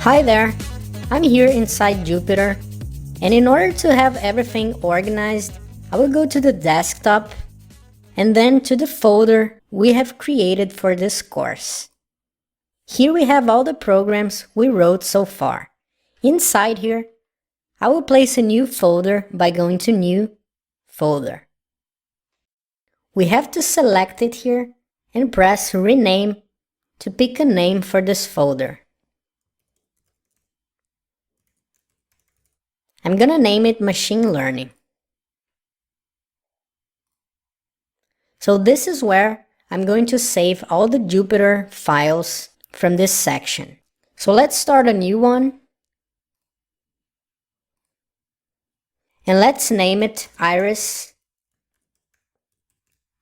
Hi there, I'm here inside Jupyter, and in order to have everything organized, I will go to the desktop and then to the folder we have created for this course. Here we have all the programs we wrote so far. Inside here, I will place a new folder by going to New Folder. We have to select it here and press Rename to pick a name for this folder. I'm gonna name it Machine Learning. So this is where I'm going to save all the Jupyter files from this section. So let's start a new one. And let's name it Iris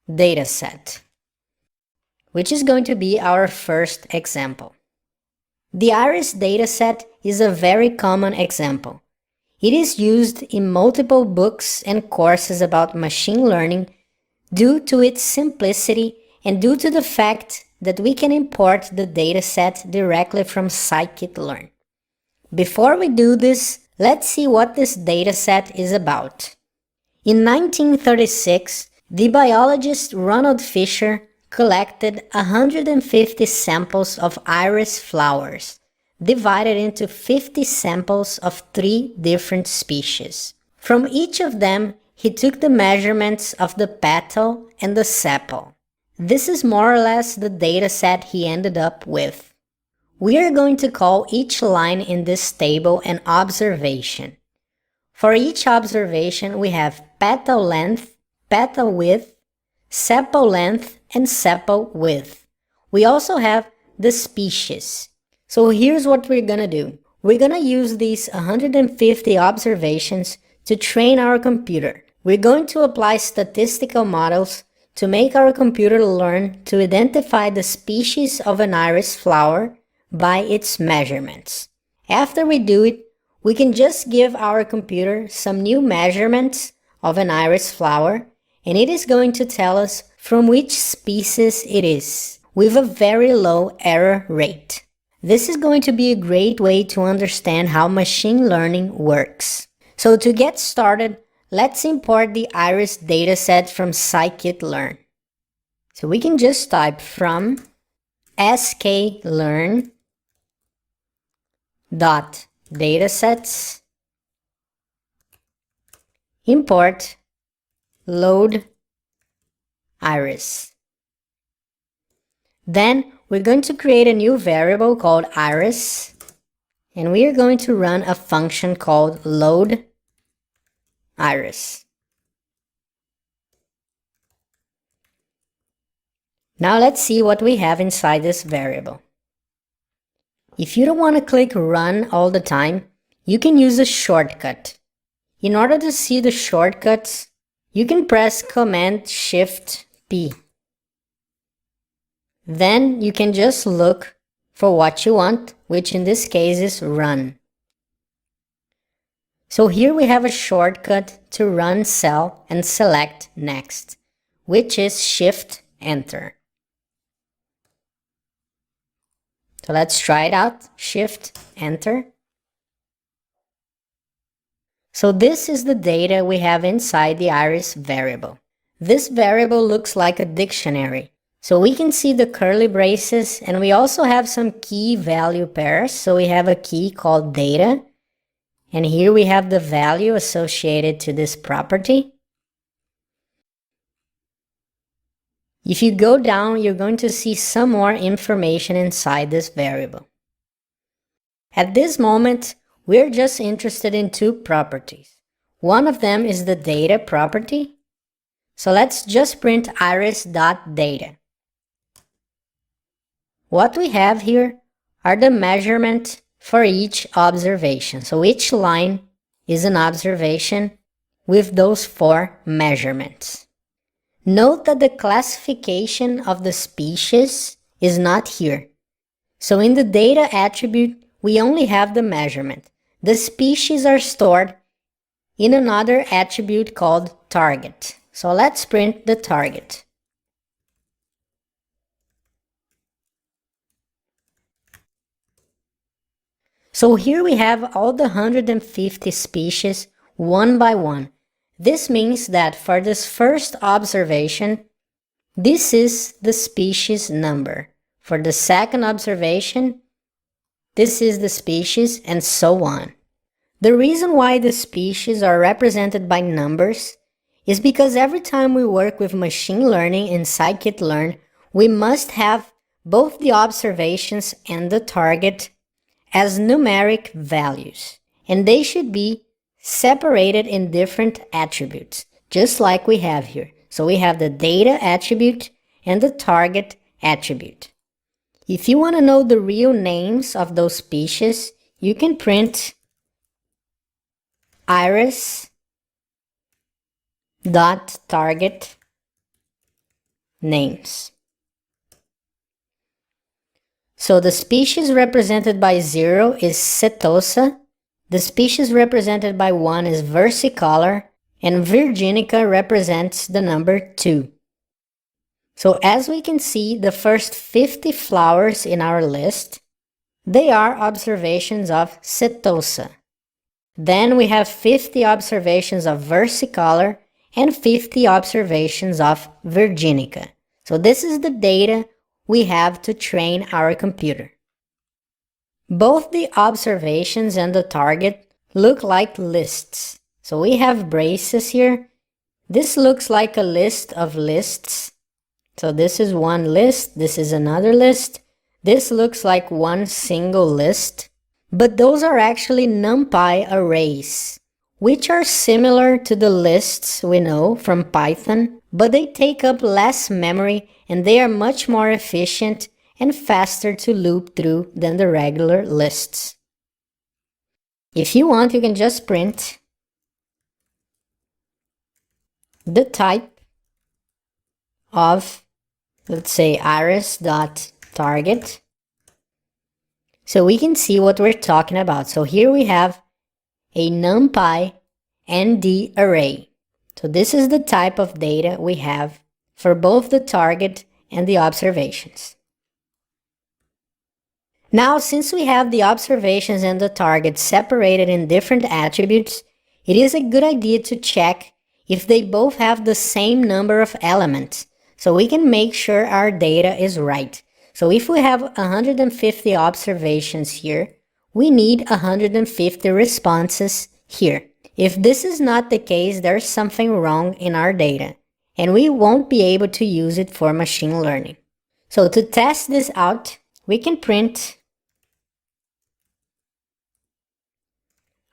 Dataset, which is going to be our first example. The Iris dataset is a very common example. It is used in multiple books and courses about machine learning due to its simplicity and due to the fact that we can import the dataset directly from scikit-learn. Before we do this, let's see what this dataset is about. In 1936, the biologist Ronald Fisher collected 150 samples of iris flowers, divided into 50 samples of 3 different species. From each of them, he took the measurements of the petal and the sepal. This is more or less the dataset he ended up with. We are going to call each line in this table an observation. For each observation, we have petal length, petal width, sepal length, and sepal width. We also have the species. So here's what we're gonna do. We're gonna use these 150 observations to train our computer. We're going to apply statistical models to make our computer learn to identify the species of an iris flower by its measurements. After we do it, we can just give our computer some new measurements of an iris flower, and it is going to tell us from which species it is, with a very low error rate. This is going to be a great way to understand how machine learning works. So to get started, let's import the iris dataset from scikit-learn. So we can just type from sklearn.datasets import load iris. Then we're going to create a new variable called iris, and we are going to run a function called load iris. Now let's see what we have inside this variable. If you don't want to click run all the time, you can use a shortcut. In order to see the shortcuts, you can press Command-Shift-P. Then you can just look for what you want, which in this case is run. So here we have a shortcut to run cell and select next, which is Shift-Enter. So let's try it out, Shift-Enter. So this is the data we have inside the iris variable. This variable looks like a dictionary. So we can see the curly braces, and we also have some key value pairs. So we have a key called data, and here we have the value associated to this property. If you go down, you're going to see some more information inside this variable. At this moment, we're just interested in 2 properties. One of them is the data property. So let's just print iris.data. What we have here are the measurement for each observation. So each line is an observation with those 4 measurements. Note that the classification of the species is not here. So in the data attribute, we only have the measurement. The species are stored in another attribute called target. So let's print the target. So here we have all the 150 species one by one. This means that for this first observation, this is the species number. For the second observation, this is the species, and so on. The reason why the species are represented by numbers is because every time we work with machine learning in scikit-learn, we must have both the observations and the target as numeric values, and they should be separated in different attributes, just like we have here. So we have the data attribute and the target attribute. If you want to know the real names of those species, you can print iris.target names. So the species represented by 0 is setosa, the species represented by 1 is versicolor, and virginica represents the number 2. So as we can see, the first 50 flowers in our list, they are observations of setosa. Then we have 50 observations of versicolor and 50 observations of virginica. So this is the data we have to train our computer. Both the observations and the target look like lists. So we have braces here. This looks like a list of lists. So this is one list, this is another list. This looks like one single list. But those are actually NumPy arrays, which are similar to the lists we know from Python, but they take up less memory and they are much more efficient and faster to loop through than the regular lists. If you want, you can just print the type of, let's say, iris.target. So we can see what we're talking about. So here we have a NumPy ND array. So this is the type of data we have for both the target and the observations. Now, since we have the observations and the target separated in different attributes, it is a good idea to check if they both have the same number of elements, so we can make sure our data is right. So if we have 150 observations here, we need 150 responses here. If this is not the case, there's something wrong in our data, and we won't be able to use it for machine learning. So to test this out, we can print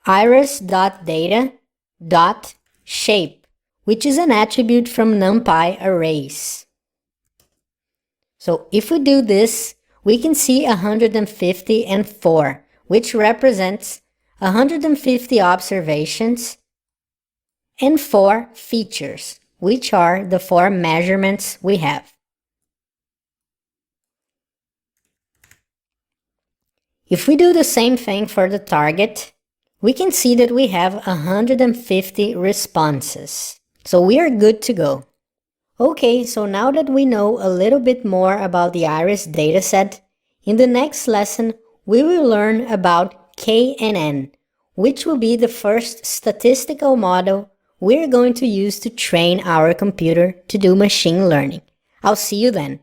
iris.data.shape, which is an attribute from NumPy arrays. So if we do this, we can see 150 and 4, which represents 150 observations and 4 features, which are the 4 measurements we have. If we do the same thing for the target, we can see that we have 150 responses. So we are good to go. Okay, so now that we know a little bit more about the iris dataset, in the next lesson, we will learn about KNN, which will be the first statistical model we're going to use to train our computer to do machine learning. I'll see you then.